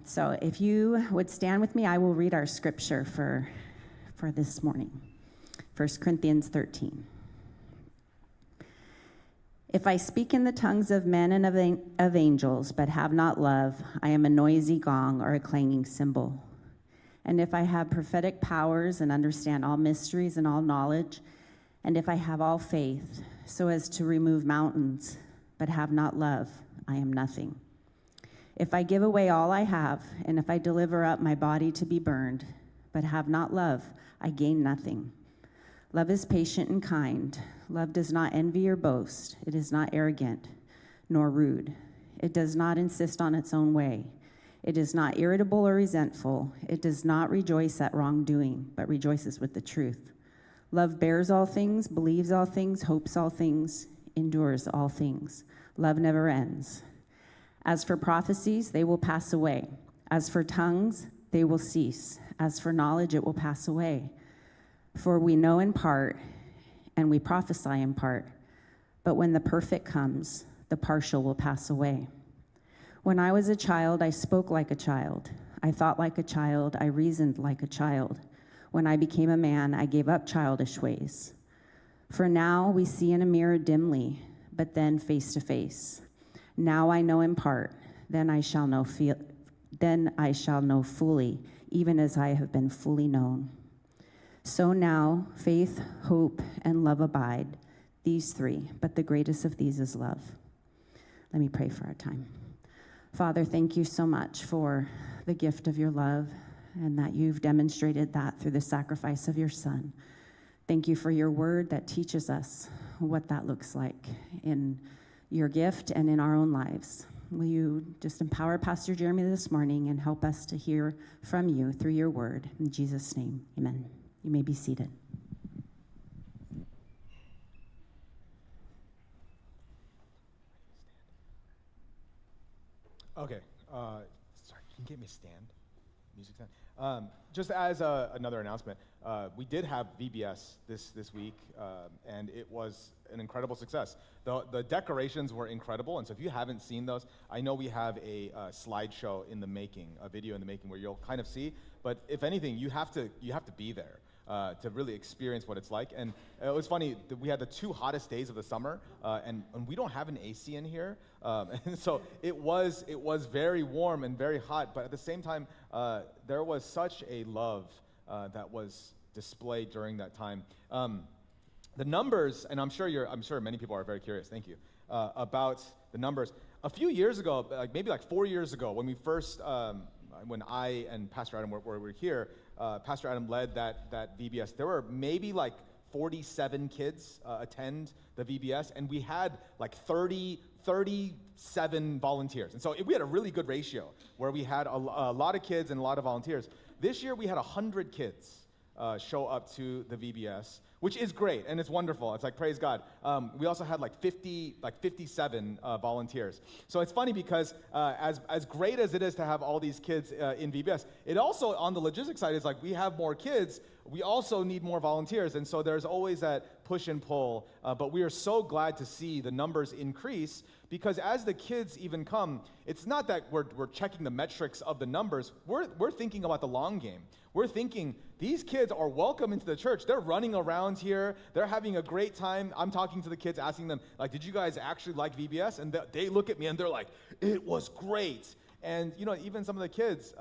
So if you would stand with me, I will read our scripture for this morning. 1 Corinthians 13. If I speak in the tongues of men and of angels, but have not love, I am a noisy gong or a clanging cymbal. And if I have prophetic powers and understand all mysteries and all knowledge, and if I have all faith so as to remove mountains, but have not love, I am nothing. If I give away all I have, and if I deliver up my body to be burned, but have not love, I gain nothing. Love is patient and kind. Love does not envy or boast. It is not arrogant, nor rude. It does not insist on its own way. It is not irritable or resentful. It does not rejoice at wrongdoing, but rejoices with the truth. Love bears all things, believes all things, hopes all things, endures all things. Love never ends. As for prophecies, they will pass away. As for tongues, they will cease. As for knowledge, it will pass away. For we know in part, and we prophesy in part. But when the perfect comes, the partial will pass away. When I was a child, I spoke like a child. I thought like a child. I reasoned like a child. When I became a man, I gave up childish ways. For now we see in a mirror dimly, but then face to face. Now I know in part, then I shall know fully, even as I have been fully known. So now faith, hope, and love abide, these three, but the greatest of these is love. Let me pray for our time. Father, thank you so much for the gift of your love and that you've demonstrated that through the sacrifice of your Son. Thank you for your word that teaches us what that looks like in your gift and in our own lives. Will you just empower Pastor Jeremy this morning and help us to hear from you through your word? In Jesus' name, amen. You may be seated. Okay. Sorry, can you get me a stand? Music stand. Just as another announcement, we did have VBS this week, and it was an incredible success. The decorations were incredible, and so if you haven't seen those, I know we have a slideshow in the making, a video in the making where you'll kind of see. But if anything, you have to be there to really experience what it's like. And it was funny that we had the 2 hottest days of the summer, and we don't have an AC in here, and so it was very warm and very hot. But at the same time, there was such a love that was displayed during that time. The numbers, and I'm sure many people are very curious. Thank you about the numbers. A few years ago, maybe 4 years ago, when we first, when I and Pastor Adam were here, Pastor Adam led that VBS. There were maybe 47 kids attend the VBS, and we had 37 volunteers. And so we had a really good ratio where we had a lot of kids and a lot of volunteers. This year we had 100 kids show up to the VBS, which is great, and it's wonderful. It's praise God. We also had 57 volunteers. So it's funny because as great as it is to have all these kids in VBS, it also, on the logistics side, is we have more kids, we also need more volunteers, and so there's always that push and pull, but we are so glad to see the numbers increase, because as the kids even come, it's not that we're checking the metrics of the numbers, we're thinking about the long game. We're thinking, these kids are welcome into the church. They're running around here. They're having a great time. I'm talking to the kids, asking them, did you guys actually like VBS? And they look at me and they're like, it was great. And, even some of the kids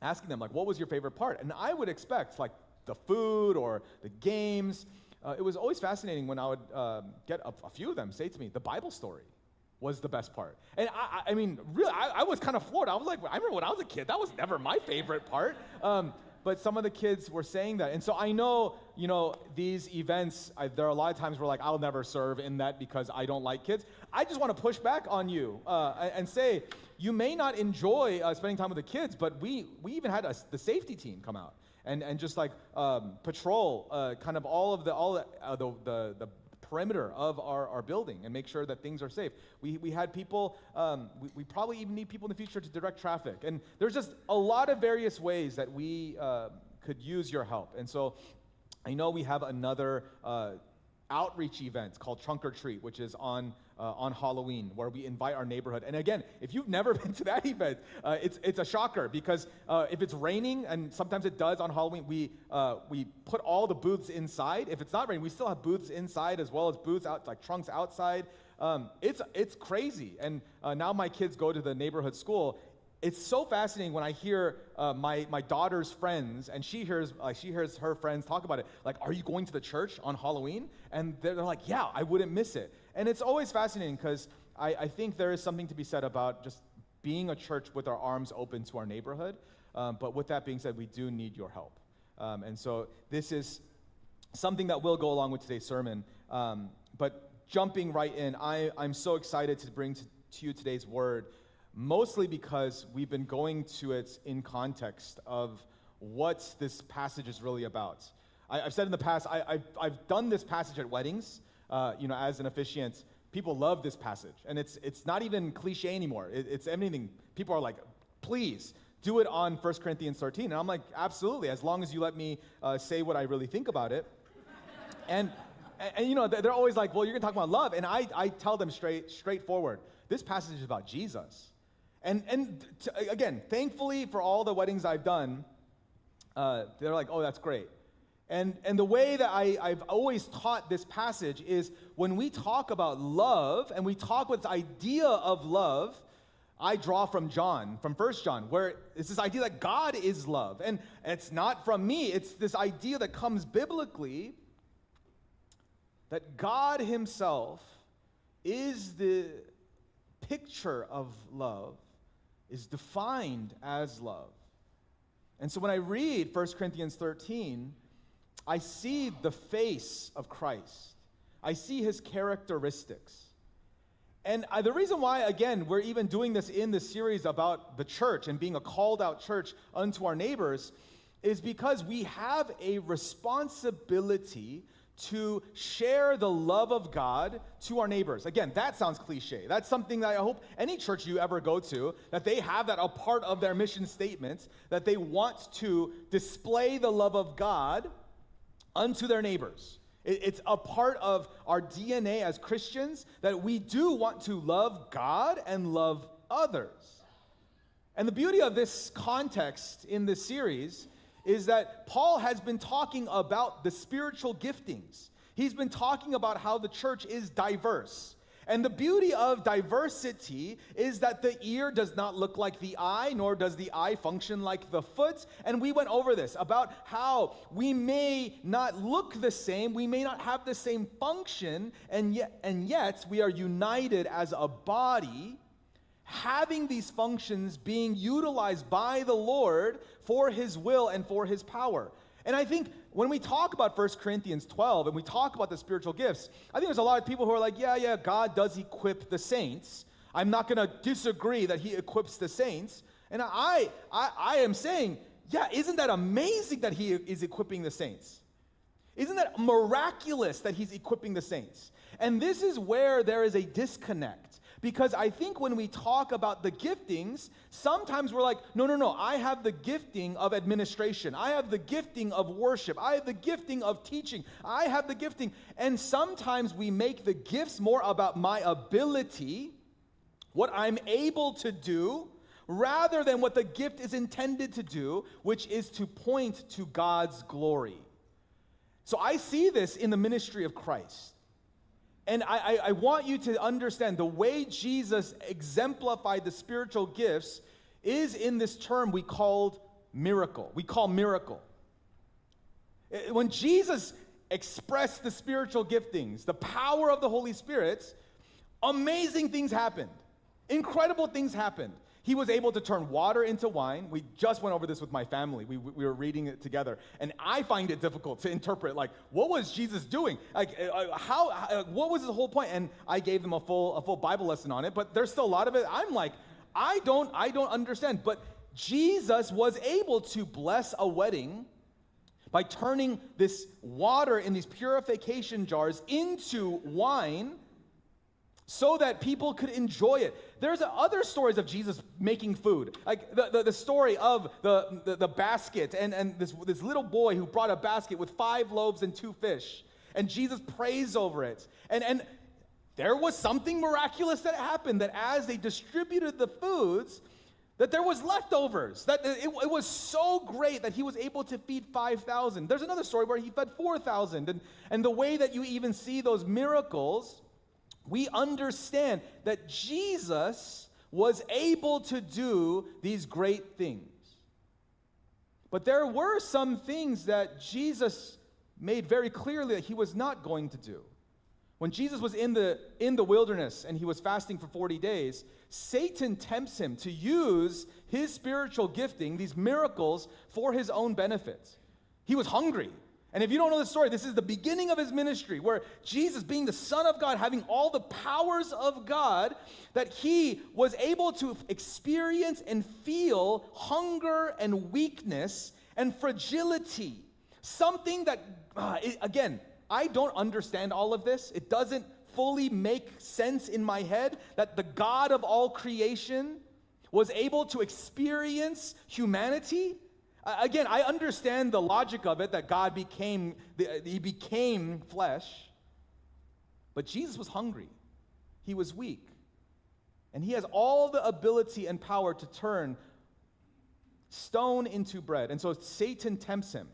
asking them, what was your favorite part? And I would expect, the food or the games. It was always fascinating when I would get a few of them say to me, the Bible story was the best part. And I mean, really, I was kind of floored. I was I remember when I was a kid, that was never my favorite part. But some of the kids were saying that. And so I know, these events, there are a lot of times where I'll never serve in that because I don't like kids. I just want to push back on you and say, you may not enjoy spending time with the kids, but we even had the safety team come out and just patrol kind of all the perimeter of our building and make sure that things are safe. We had people, we probably even need people in the future to direct traffic. And there's just a lot of various ways that we could use your help. And so I know we have another outreach event called Trunk or Treat, which is on Halloween, where we invite our neighborhood. And again, if you've never been to that event, it's a shocker, because if it's raining, and sometimes it does on Halloween, we put all the booths inside. If it's not raining, we still have booths inside as well as booths out, like trunks outside. It's crazy. And now my kids go to the neighborhood school. It's so fascinating when I hear my daughter's friends, and she hears her friends talk about it. Like, are you going to the church on Halloween? And they're like, yeah, I wouldn't miss it. And it's always fascinating, because I think there is something to be said about just being a church with our arms open to our neighborhood. But with that being said, we do need your help. And so this is something that will go along with today's sermon. But jumping right in, I'm so excited to bring to you today's word, mostly because we've been going to it in context of what this passage is really about. I've said in the past, I've done this passage at weddings, as an officiant. People love this passage, and it's not even cliche anymore. It's anything. People are like, please do it on 1 Corinthians 13. And I'm like, absolutely, as long as you let me say what I really think about it. And they're always like, well, you're going to talk about love. And I tell them straightforward, this passage is about Jesus. And again, thankfully for all the weddings I've done, they're like, oh, that's great. And the way that I've always taught this passage is when we talk about love and we talk with this idea of love, I draw from 1 John, where it's this idea that God is love. And it's not from me, it's this idea that comes biblically that God himself is the picture of love, is defined as love. And so when I read 1 Corinthians 13, I see the face of Christ. I see his characteristics. And the reason why, again, we're even doing this in the series about the church and being a called out church unto our neighbors is because we have a responsibility to share the love of God to our neighbors. Again, that sounds cliche. That's something that I hope any church you ever go to, that they have that a part of their mission statement, that they want to display the love of God unto their neighbors. It's a part of our DNA as Christians that we do want to love God and love others. And the beauty of this context in this series is that Paul has been talking about the spiritual giftings. He's been talking about how the church is diverse. And the beauty of diversity is that the ear does not look like the eye, nor does the eye function like the foot. And we went over this, about how we may not look the same, we may not have the same function, and yet we are united as a body, having these functions being utilized by the Lord for his will and for his power. And I think when we talk about 1 Corinthians 12 and we talk about the spiritual gifts, I think there's a lot of people who are like, yeah, God does equip the saints. I'm not going to disagree that he equips the saints. And I am saying, yeah, isn't that amazing that he is equipping the saints? Isn't that miraculous that he's equipping the saints? And this is where there is a disconnect. Because I think when we talk about the giftings, sometimes we're like, no, I have the gifting of administration. I have the gifting of worship. I have the gifting of teaching. I have the gifting. And sometimes we make the gifts more about my ability, what I'm able to do, rather than what the gift is intended to do, which is to point to God's glory. So I see this in the ministry of Christ. And I want you to understand the way Jesus exemplified the spiritual gifts is in this term we call miracle. When Jesus expressed the spiritual giftings, the power of the Holy Spirit, amazing things happened. Incredible things happened. He was able to turn water into wine. We just went over this with my family. We were reading it together. And I find it difficult to interpret, like, what was Jesus doing? Like, what was the whole point? And I gave them a full Bible lesson on it, but there's still a lot of it. I'm like, I don't understand. But Jesus was able to bless a wedding by turning this water in these purification jars into wine, so that people could enjoy it. There's other stories of Jesus making food, like the story of the basket and this little boy who brought a basket with 5 loaves and 2 fish. And Jesus prays over it. And there was something miraculous that happened, that as they distributed the foods, that there was leftovers, that it was so great that he was able to feed 5,000. There's another story where he fed 4,000. And the way that you even see those miracles, we understand that Jesus was able to do these great things. But there were some things that Jesus made very clearly that he was not going to do. When Jesus was in the wilderness and he was fasting for 40 days, Satan tempts him to use his spiritual gifting, these miracles, for his own benefit. He was hungry. And if you don't know the story, this is the beginning of his ministry, where Jesus, being the Son of God, having all the powers of God, that he was able to experience and feel hunger and weakness and fragility. Something that, again, I don't understand all of this. It doesn't fully make sense in my head that the God of all creation was able to experience humanity. Again, I understand the logic of it, that God became flesh. But Jesus was hungry. He was weak. And he has all the ability and power to turn stone into bread. And so Satan tempts him.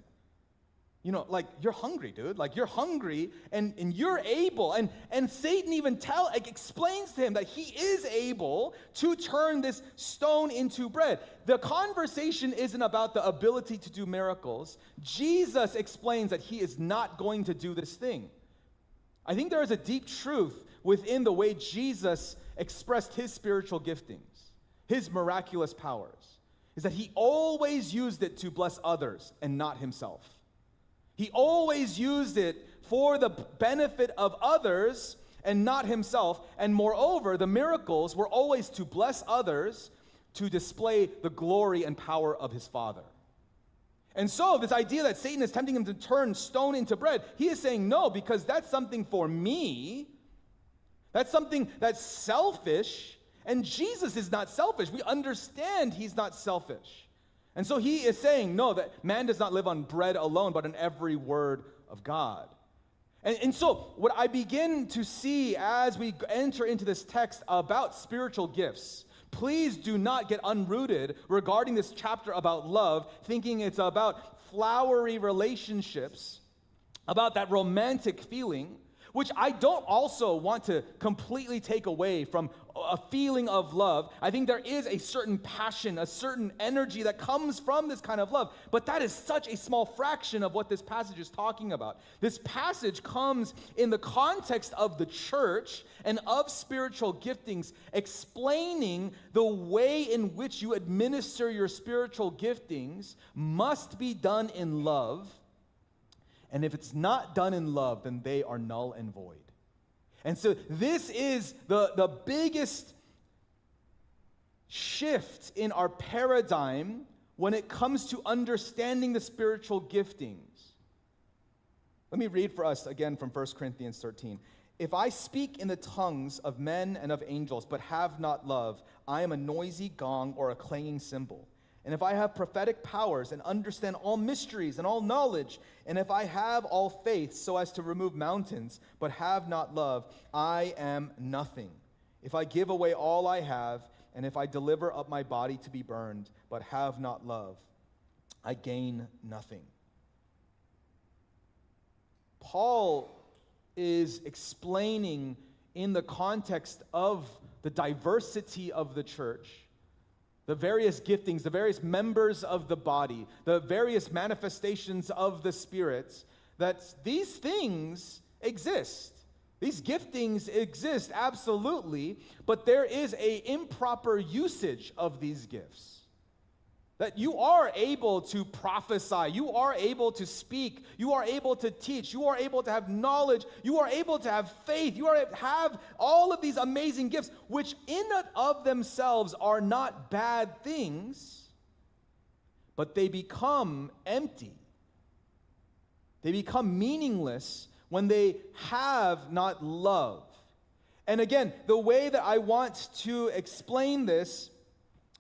You know, like, you're hungry, dude. Like, you're hungry, and you're able. And Satan even explains to him that he is able to turn this stone into bread. The conversation isn't about the ability to do miracles. Jesus explains that he is not going to do this thing. I think there is a deep truth within the way Jesus expressed his spiritual giftings, his miraculous powers, is that he always used it to bless others and not himself. He always used it for the benefit of others and not himself. And moreover, the miracles were always to bless others, to display the glory and power of his Father. And so this idea that Satan is tempting him to turn stone into bread, he is saying no, because that's something for me. That's something that's selfish. And Jesus is not selfish. We understand he's not selfish. And so he is saying, no, that man does not live on bread alone, but on every word of God. And so what I begin to see as we enter into this text about spiritual gifts, please do not get unrooted regarding this chapter about love, thinking it's about flowery relationships, about that romantic feeling, which I don't also want to completely take away from a feeling of love. I think there is a certain passion, a certain energy that comes from this kind of love, but that is such a small fraction of what this passage is talking about. This passage comes in the context of the church and of spiritual giftings, explaining the way in which you administer your spiritual giftings must be done in love. And if it's not done in love, then they are null and void. And so this is the biggest shift in our paradigm when it comes to understanding the spiritual giftings. Let me read for us again from 1 Corinthians 13. If I speak in the tongues of men and of angels, but have not love, I am a noisy gong or a clanging cymbal. And if I have prophetic powers and understand all mysteries and all knowledge, and if I have all faith so as to remove mountains, but have not love, I am nothing. If I give away all I have, and if I deliver up my body to be burned, but have not love, I gain nothing. Paul is explaining in the context of the diversity of the church, the various giftings, the various members of the body, the various manifestations of the Spirit, that these things exist. These giftings exist, absolutely, but there is an improper usage of these gifts. That you are able to prophesy, you are able to speak, you are able to teach, you are able to have knowledge, you are able to have faith, you are have all of these amazing gifts, which in and of themselves are not bad things, but they become empty. They become meaningless when they have not love. And again, the way that I want to explain this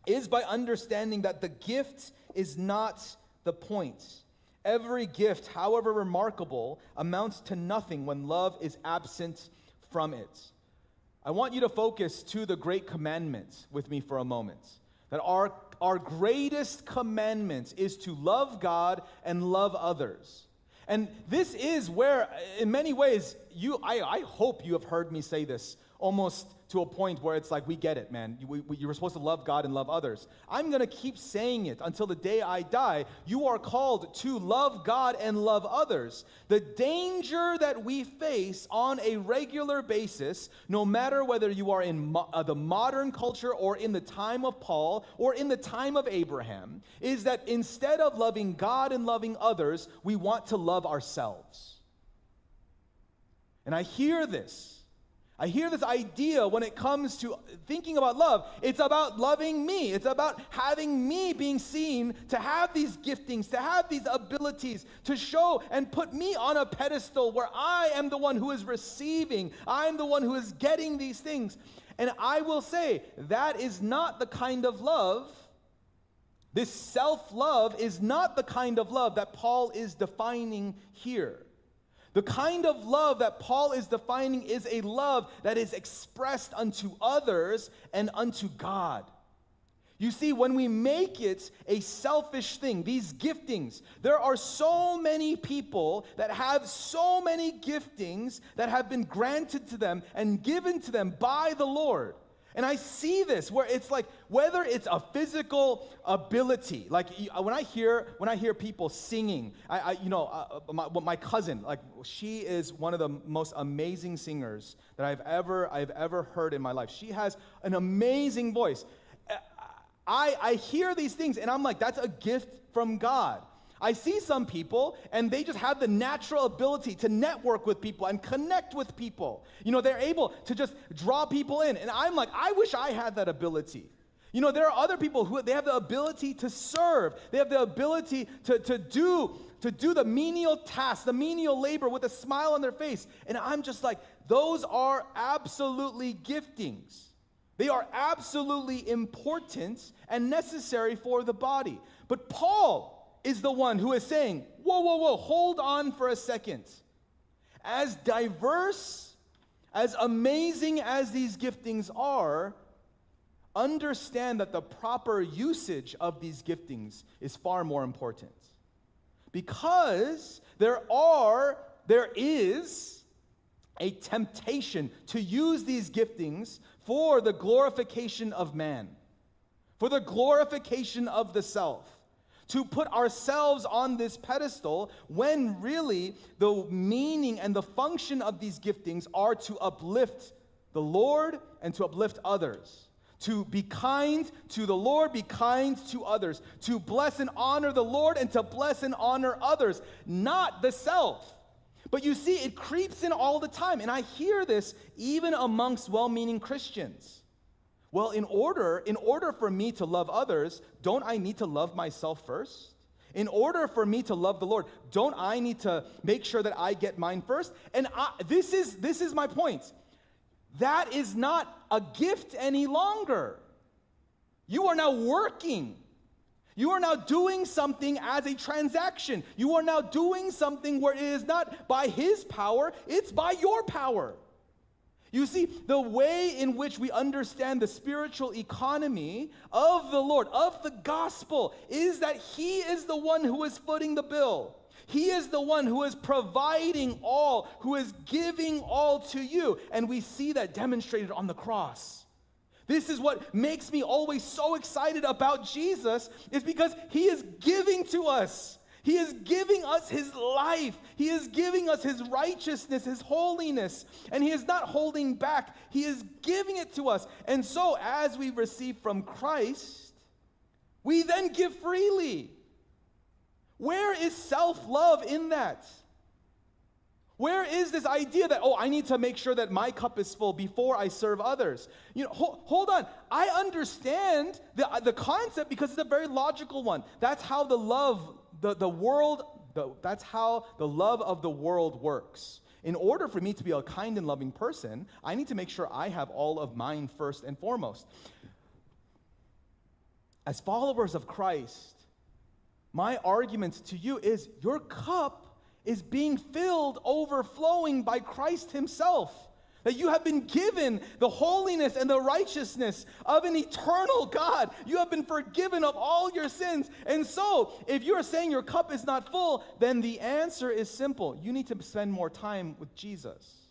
is by understanding that the gift is not the point. Every gift, however remarkable, amounts to nothing when love is absent from it. I want you to focus to the great commandment with me for a moment. That our greatest commandment is to love God and love others. And this is where, in many ways, I hope you have heard me say this almost to a point where it's like, we get it, man. You were supposed to love God and love others. I'm going to keep saying it until the day I die. You are called to love God and love others. The danger that we face on a regular basis, no matter whether you are in the modern culture or in the time of Paul or in the time of Abraham, is that instead of loving God and loving others, we want to love ourselves. And I hear this idea when it comes to thinking about love. It's about loving me. It's about having me being seen to have these giftings, to have these abilities, to show and put me on a pedestal where I am the one who is receiving. I'm the one who is getting these things. And I will say, that is not the kind of love. This self-love is not the kind of love that Paul is defining here. The kind of love that Paul is defining is a love that is expressed unto others and unto God. You see, when we make it a selfish thing, these giftings, there are so many people that have so many giftings that have been granted to them and given to them by the Lord. And I see this where it's like, whether it's a physical ability, like when I hear people singing, my cousin, like she is one of the most amazing singers that I've ever heard in my life. She has an amazing voice. I hear these things and I'm like, that's a gift from God. I see some people, and they just have the natural ability to network with people and connect with people. They're able to just draw people in. And I'm like, I wish I had that ability. There are other people who they have the ability to serve. They have the ability to do the menial tasks, the menial labor with a smile on their face. And I'm just like, those are absolutely giftings. They are absolutely important and necessary for the body. But Paul is the one who is saying, whoa, hold on for a second. As diverse, as amazing as these giftings are, understand that the proper usage of these giftings is far more important. Because there is a temptation to use these giftings for the glorification of man, for the glorification of the self. To put ourselves on this pedestal when really the meaning and the function of these giftings are to uplift the Lord and to uplift others. To be kind to the Lord, be kind to others. To bless and honor the Lord and to bless and honor others, not the self. But you see, it creeps in all the time. And I hear this even amongst well-meaning Christians. Well, in order for me to love others, don't I need to love myself first? In order for me to love the Lord, don't I need to make sure that I get mine first? And this is my point. That is not a gift any longer. You are now working. You are now doing something as a transaction. You are now doing something where it is not by His power, it's by your power. You see, the way in which we understand the spiritual economy of the Lord, of the gospel, is that He is the one who is footing the bill. He is the one who is providing all, who is giving all to you. And we see that demonstrated on the cross. This is what makes me always so excited about Jesus, is because He is giving to us. He is giving us His life. He is giving us His righteousness, His holiness. And He is not holding back. He is giving it to us. And so as we receive from Christ, we then give freely. Where is self-love in that? Where is this idea that, I need to make sure that my cup is full before I serve others? Hold on. I understand the concept because it's a very logical one. That's how that's how the love of the world works. In order for me to be a kind and loving person, I need to make sure I have all of mine first and foremost. As followers of Christ, my argument to you is your cup is being filled, overflowing by Christ himself. That you have been given the holiness and the righteousness of an eternal God. You have been forgiven of all your sins. And so, if you're saying your cup is not full, then the answer is simple. You need to spend more time with Jesus.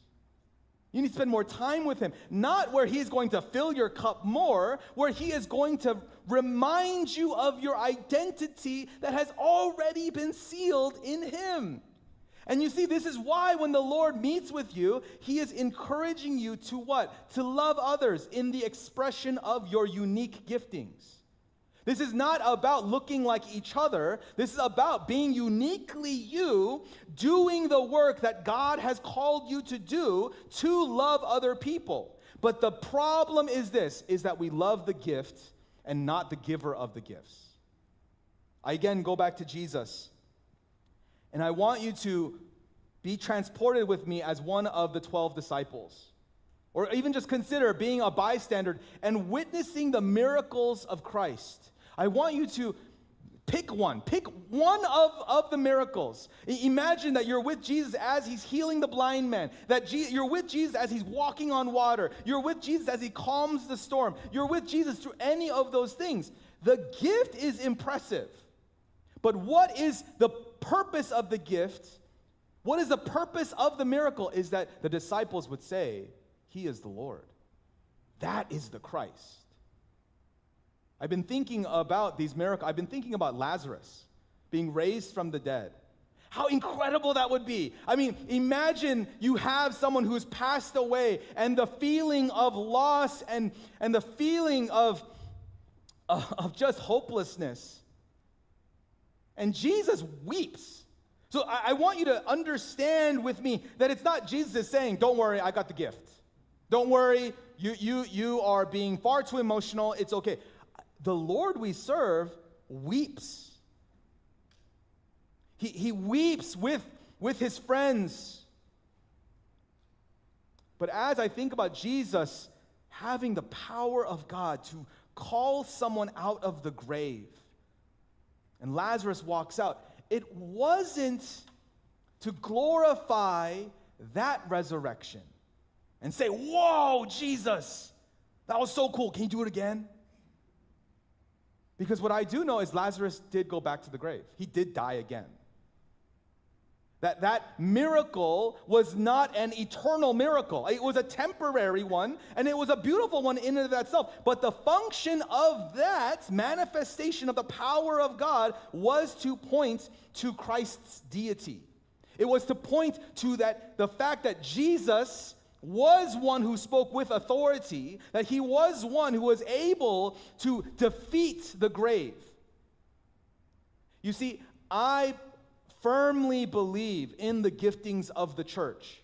You need to spend more time with him. Not where he's going to fill your cup more, where he is going to remind you of your identity that has already been sealed in him. And you see, this is why when the Lord meets with you, he is encouraging you to what? To love others in the expression of your unique giftings. This is not about looking like each other. This is about being uniquely you, doing the work that God has called you to do to love other people. But the problem is this, is that we love the gift and not the giver of the gifts. I again go back to Jesus. And I want you to be transported with me as one of the 12 disciples. Or even just consider being a bystander and witnessing the miracles of Christ. I want you to pick one. Pick one of the miracles. Imagine that you're with Jesus as he's healing the blind man. That you're with Jesus as he's walking on water. You're with Jesus as he calms the storm. You're with Jesus through any of those things. The gift is impressive. But what is the purpose of the gift? What is the purpose of the miracle? Is that the disciples would say, he is the Lord. That is the Christ. I've been thinking about these miracles. I've been thinking about Lazarus being raised from the dead. How incredible that would be. I mean, imagine you have someone who's passed away and the feeling of loss and the feeling of just hopelessness. And Jesus weeps. So I want you to understand with me that it's not Jesus saying, don't worry, I got the gift. Don't worry, you are being far too emotional. It's okay. The Lord we serve weeps. He weeps with his friends. But as I think about Jesus having the power of God to call someone out of the grave, and Lazarus walks out, it wasn't to glorify that resurrection and say, whoa, Jesus, that was so cool. Can you do it again? Because what I do know is Lazarus did go back to the grave. He did die again. That miracle was not an eternal miracle. It was a temporary one, and it was a beautiful one in and of itself. But the function of that manifestation of the power of God was to point to Christ's deity. It was to point to the fact that Jesus was one who spoke with authority, that he was one who was able to defeat the grave. You see, I firmly believe in the giftings of the church.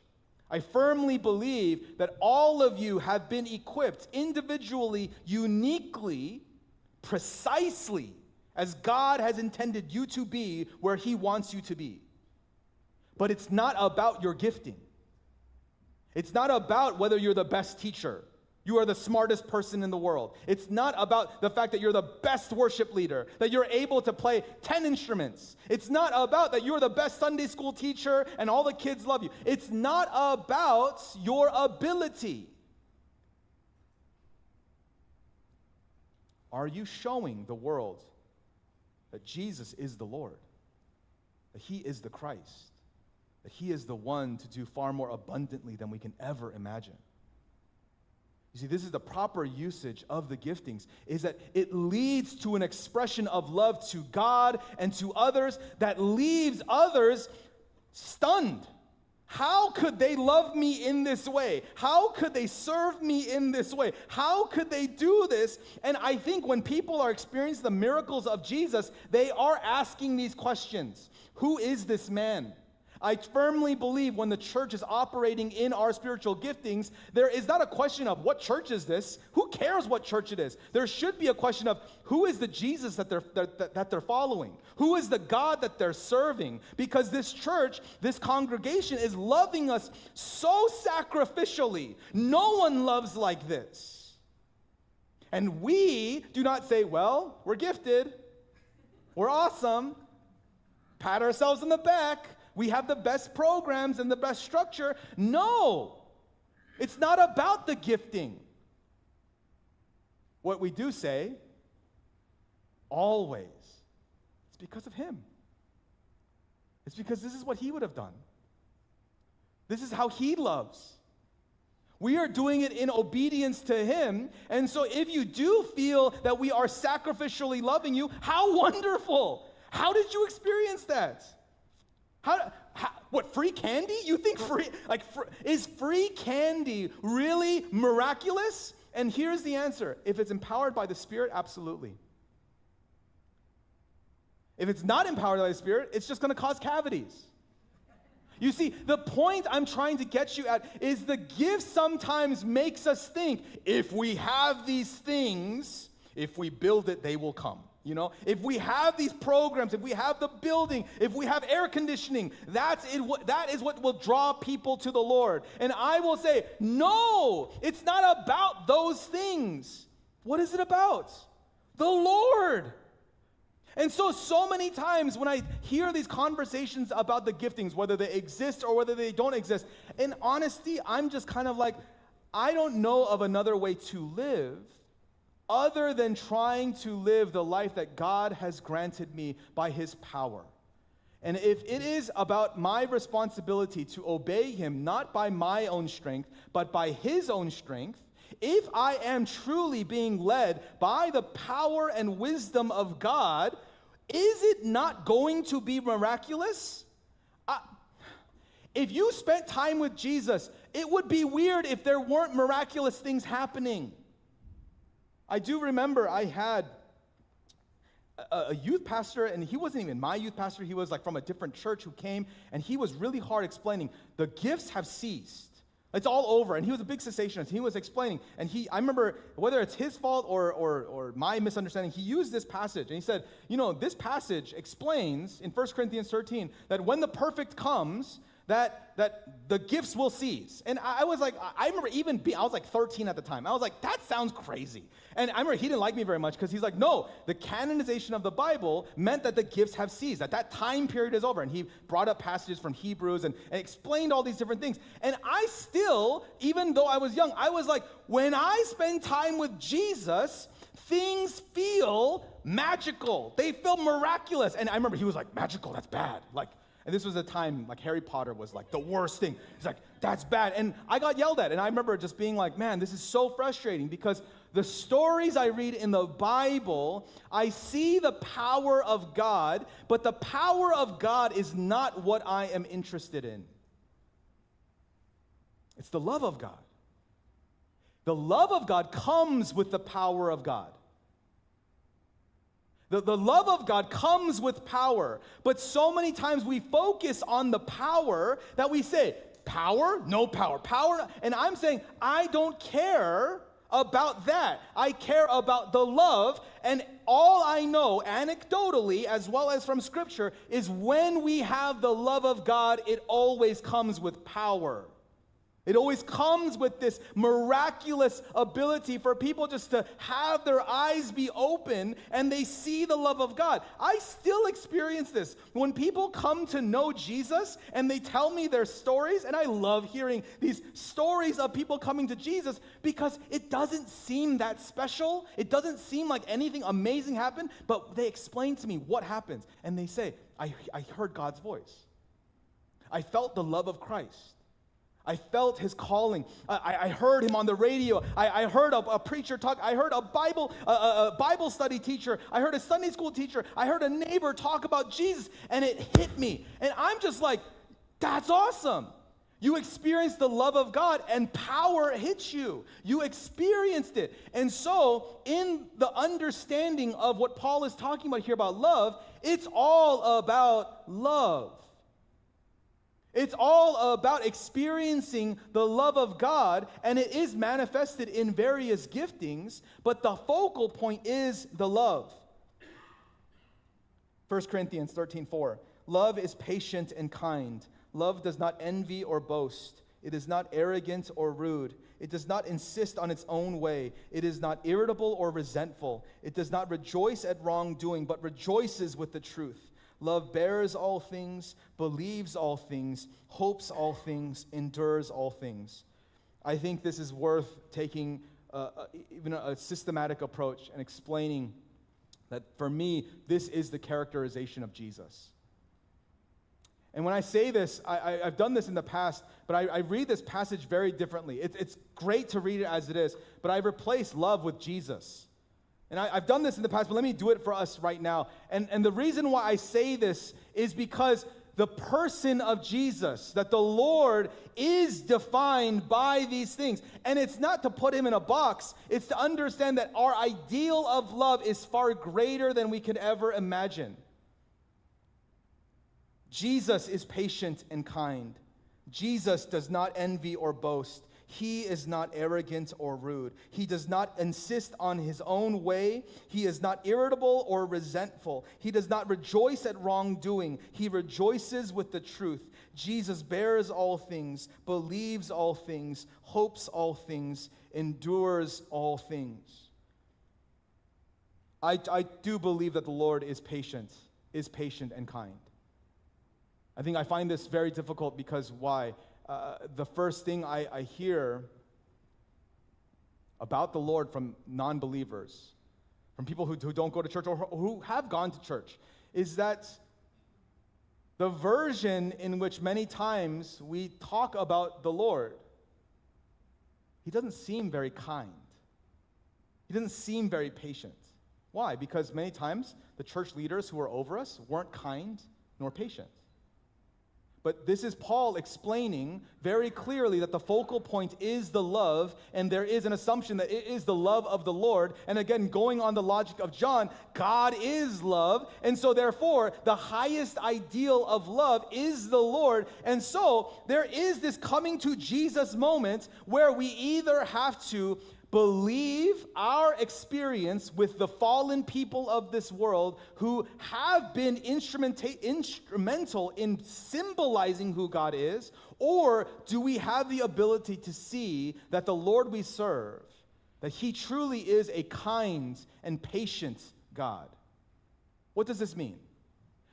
I firmly believe that all of you have been equipped individually, uniquely, precisely as God has intended you to be where he wants you to be. But it's not about your gifting. It's not about whether you're the best teacher. You are the smartest person in the world. It's not about the fact that you're the best worship leader, that you're able to play 10 instruments. It's not about that you're the best Sunday school teacher and all the kids love you. It's not about your ability. Are you showing the world that Jesus is the Lord, that he is the Christ, that he is the one to do far more abundantly than we can ever imagine? You see, this is the proper usage of the giftings, is that it leads to an expression of love to God and to others that leaves others stunned. How could they love me in this way? How could they serve me in this way? How could they do this? And I think when people are experiencing the miracles of Jesus, they are asking these questions. Who is this man? I firmly believe when the church is operating in our spiritual giftings, there is not a question of what church is this? Who cares what church it is? There should be a question of who is the Jesus that they're following? Who is the God that they're serving? Because this church, this congregation is loving us so sacrificially. No one loves like this. And we do not say, well, we're gifted. We're awesome. pat ourselves on the back. We have the best programs and the best structure. No, it's not about the gifting. What we do say, always, it's because of him. It's because this is what he would have done. This is how he loves. We are doing it in obedience to him. And so if you do feel that we are sacrificially loving you, how wonderful. How did you experience that? What, free candy? You think is free candy really miraculous? And here's the answer. If it's empowered by the Spirit, absolutely. If it's not empowered by the Spirit, it's just going to cause cavities. You see, the point I'm trying to get you at is the gift sometimes makes us think, if we have these things, if we build it, they will come. You know, if we have these programs, if we have the building, if we have air conditioning, that is what will draw people to the Lord. And I will say, no, it's not about those things. What is it about? The Lord. And so many times when I hear these conversations about the giftings, whether they exist or whether they don't exist, in honesty, I'm just kind of like, I don't know of another way to live other than trying to live the life that God has granted me by his power. And if it is about my responsibility to obey him, not by my own strength, but by his own strength, if I am truly being led by the power and wisdom of God, is it not going to be miraculous? If you spent time with Jesus, it would be weird if there weren't miraculous things happening. I do remember I had a youth pastor, and he wasn't even my youth pastor. He was like from a different church who came, and he was really hard explaining, the gifts have ceased. It's all over. And he was a big cessationist. He was explaining, and I remember, whether it's his fault or my misunderstanding, he used this passage, and he said, you know, this passage explains in 1 Corinthians 13 that when the perfect comes, that the gifts will cease. And I was like, I remember I was like 13 at the time. I was like, that sounds crazy. And I remember he didn't like me very much because he's like, no, the canonization of the Bible meant that the gifts have ceased, that time period is over. And he brought up passages from Hebrews and explained all these different things. And I still, even though I was young, I was like, when I spend time with Jesus, things feel magical. They feel miraculous. And I remember he was like, magical, that's bad. And this was a time, like, Harry Potter was like the worst thing. He's like, that's bad. And I got yelled at. And I remember just being like, man, this is so frustrating because the stories I read in the Bible, I see the power of God, but the power of God is not what I am interested in. It's the love of God. The love of God comes with the power of God. The love of God comes with power, but so many times we focus on the power that we say, power? No power. Power? And I'm saying, I don't care about that. I care about the love, and all I know, anecdotally, as well as from Scripture, is when we have the love of God, it always comes with power. It always comes with this miraculous ability for people just to have their eyes be open and they see the love of God. I still experience this. When people come to know Jesus and they tell me their stories, and I love hearing these stories of people coming to Jesus because it doesn't seem that special. It doesn't seem like anything amazing happened, but they explain to me what happens. And they say, I heard God's voice. I felt the love of Christ. I felt his calling. I heard him on the radio. I heard a preacher talk. I heard a Bible study teacher. I heard a Sunday school teacher. I heard a neighbor talk about Jesus, and it hit me. And I'm just like, that's awesome. You experienced the love of God, and power hits you. You experienced it. And so, in the understanding of what Paul is talking about here about love, it's all about love. It's all about experiencing the love of God, and it is manifested in various giftings, but the focal point is the love. 1 Corinthians 13:4, love is patient and kind. Love does not envy or boast. It is not arrogant or rude. It does not insist on its own way. It is not irritable or resentful. It does not rejoice at wrongdoing, but rejoices with the truth. Love bears all things, believes all things, hopes all things, endures all things. I think this is worth taking even a systematic approach and explaining that for me, this is the characterization of Jesus. And when I say this, I've done this in the past, but I read this passage very differently. It's great to read it as it is, but I've replaced love with Jesus. And I've done this in the past, but let me do it for us right now. And the reason why I say this is because the person of Jesus, that the Lord is defined by these things. And it's not to put him in a box. It's to understand that our ideal of love is far greater than we could ever imagine. Jesus is patient and kind. Jesus does not envy or boast. He is not arrogant or rude. He does not insist on his own way. He is not irritable or resentful. He does not rejoice at wrongdoing. He rejoices with the truth. Jesus bears all things, believes all things, hopes all things, endures all things. I do believe that the Lord is patient and kind. I think I find this very difficult because why? The first thing I hear about the Lord from non-believers, from people who don't go to church or who have gone to church, is that the version in which many times we talk about the Lord, he doesn't seem very kind. He doesn't seem very patient. Why? Because many times the church leaders who are over us weren't kind nor patient. But this is Paul explaining very clearly that the focal point is the love, and there is an assumption that it is the love of the Lord. And again, going on the logic of John, God is love, and so therefore, the highest ideal of love is the Lord. And so, there is this coming to Jesus moment where we either have to believe our experience with the fallen people of this world who have been instrumental in symbolizing who God is, or do we have the ability to see that the Lord we serve, that he truly is a kind and patient God? What does this mean?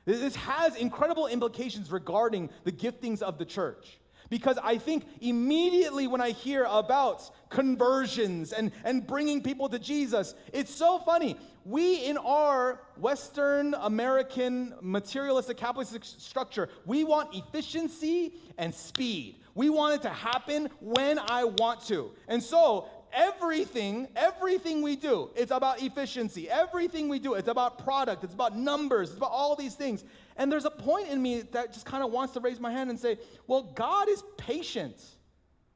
This has incredible implications regarding the giftings of the church. Because I think immediately when I hear about conversions and bringing people to Jesus, it's so funny. We, in our Western American materialistic capitalistic structure, we want efficiency and speed. We want it to happen when I want to. And so everything we do, it's about efficiency. Everything we do, it's about product. It's about numbers. It's about all these things. And there's a point in me that just kind of wants to raise my hand and say, well, God is patient.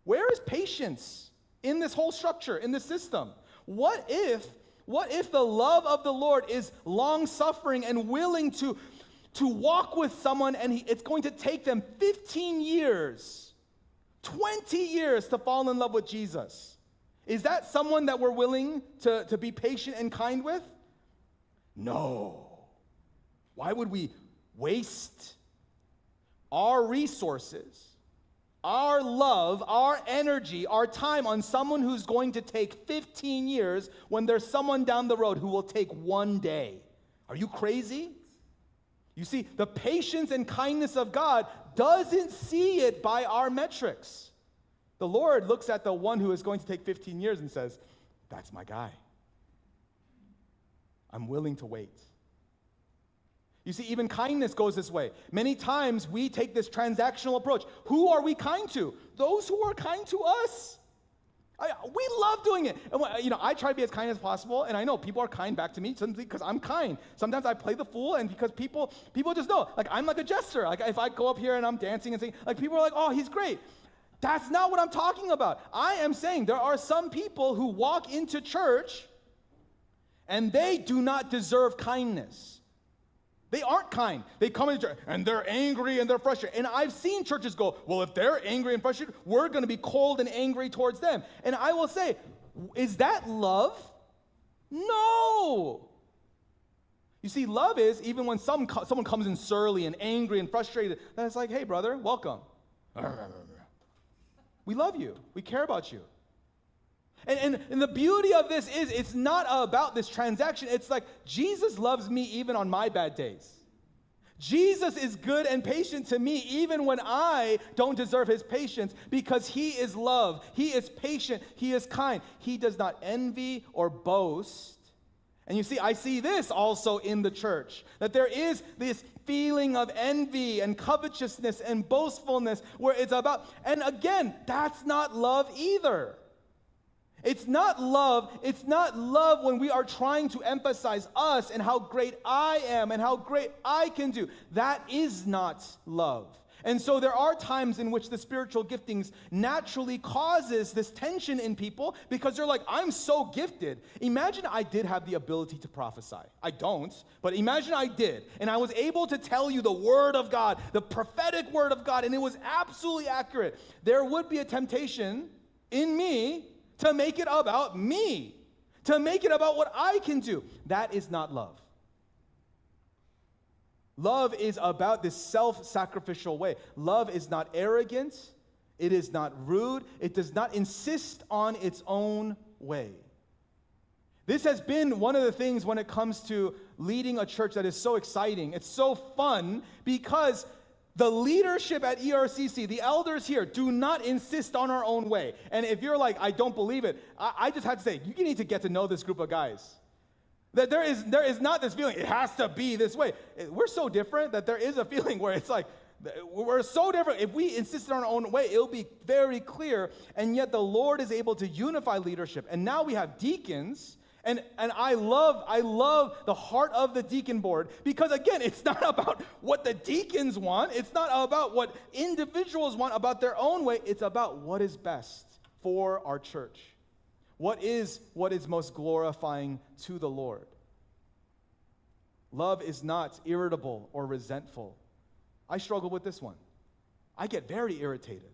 Where is patience in this whole structure, in this system? What if the love of the Lord is long-suffering and willing to walk with someone, and it's going to take them 15 years, 20 years to fall in love with Jesus? Is that someone that we're willing to be patient and kind with? No. Why would we waste our resources, our love, our energy, our time on someone who's going to take 15 years when there's someone down the road who will take one day? Are you crazy? You see, the patience and kindness of God doesn't see it by our metrics. The Lord looks at the one who is going to take 15 years and says, that's my guy. I'm willing to wait. You see, even kindness goes this way. Many times we take this transactional approach. Who are we kind to? Those who are kind to us. We love doing it. And, I try to be as kind as possible, and I know people are kind back to me simply because I'm kind. Sometimes I play the fool, and because people just know, like, I'm like a jester. Like, if I go up here and I'm dancing and singing, like, people are like, oh, he's great. That's not what I'm talking about. I am saying there are some people who walk into church, and they do not deserve kindness. They aren't kind. They come into church and they're angry and they're frustrated. And I've seen churches go, well, if they're angry and frustrated, we're going to be cold and angry towards them. And I will say, is that love? No. You see, love is even when someone comes in surly and angry and frustrated, then it's like, hey, brother, welcome. We love you. We care about you. And the beauty of this is it's not about this transaction. It's like Jesus loves me even on my bad days. Jesus is good and patient to me even when I don't deserve his patience, because he is love. He is patient. He is kind. He does not envy or boast. And you see, I see this also in the church, that there is this feeling of envy and covetousness and boastfulness where it's about, and again, that's not love either. It's not love. It's not love when we are trying to emphasize us and how great I am and how great I can do. That is not love. And so there are times in which the spiritual giftings naturally causes this tension in people because they're like, I'm so gifted. Imagine I did have the ability to prophesy. I don't, but imagine I did. And I was able to tell you the word of God, the prophetic word of God, and it was absolutely accurate. There would be a temptation in me to make it about me, to make it about what I can do. That is not love. Love is about this self-sacrificial way. Love is not arrogant. It is not rude. It does not insist on its own way. This has been one of the things when it comes to leading a church that is so exciting. It's so fun because the leadership at ERCC, the elders here, do not insist on our own way. And if you're like, I don't believe it, I just have to say, you need to get to know this group of guys. That there is not this feeling, it has to be this way. We're so different that there is a feeling where it's like, we're so different. If we insisted on our own way, it'll be very clear. And yet the Lord is able to unify leadership. And now we have deacons. And I love the heart of the deacon board because, again, it's not about what the deacons want. It's not about what individuals want about their own way. It's about what is best for our church. What is most glorifying to the Lord? Love is not irritable or resentful. I struggle with this one. I get very irritated.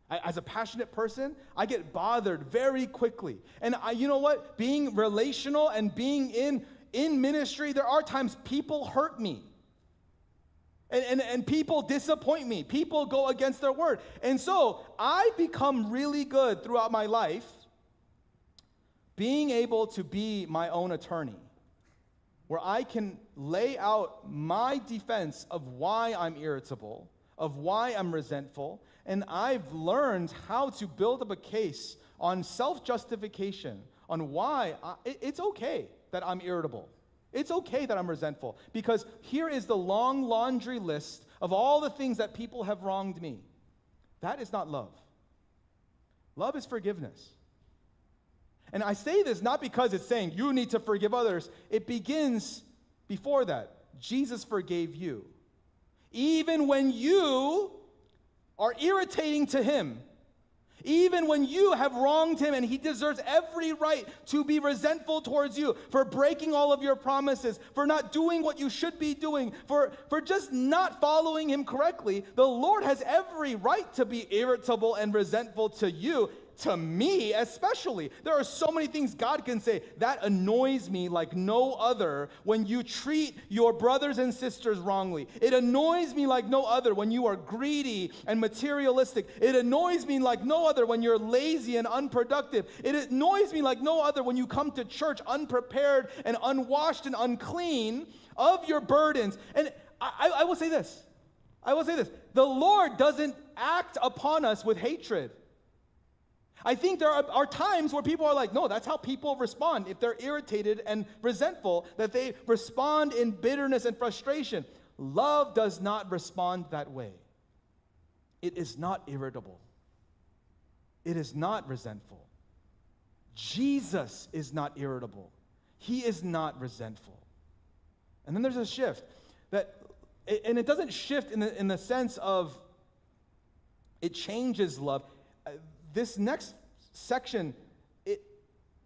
As a passionate person, I get bothered very quickly. And you know what? Being relational and being in ministry, there are times people hurt me. And people disappoint me. People go against their word. And so I become really good throughout my life being able to be my own attorney, where I can lay out my defense of why I'm irritable, of why I'm resentful, and I've learned how to build up a case on self-justification, on why it's okay that I'm irritable. It's okay that I'm resentful, because here is the long laundry list of all the things that people have wronged me. That is not love. Love is forgiveness. And I say this not because it's saying you need to forgive others. It begins before that. Jesus forgave you. Even when you are irritating to him, even when you have wronged him and he deserves every right to be resentful towards you for breaking all of your promises, for not doing what you should be doing, for just not following him correctly, the Lord has every right to be irritable and resentful to you. To me especially. There are so many things God can say that annoys me like no other when you treat your brothers and sisters wrongly. It annoys me like no other when you are greedy and materialistic. It annoys me like no other when you're lazy and unproductive. It annoys me like no other when you come to church unprepared and unwashed and unclean of your burdens. And I will say this. The Lord doesn't act upon us with hatred. I think there are times where people are like, no, that's how people respond. If they're irritated and resentful, that they respond in bitterness and frustration. Love does not respond that way. It is not irritable. It is not resentful. Jesus is not irritable. He is not resentful. And then there's a shift and it doesn't shift in the sense of it changes love. This next section, it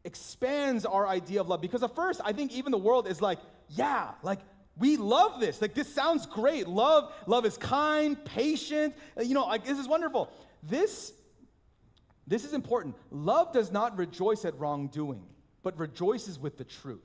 expands our idea of love. Because at first, I think even the world is like, yeah, like, we love this. Like, this sounds great. Love is kind, patient. Like, this is wonderful. This is important. Love does not rejoice at wrongdoing, but rejoices with the truth.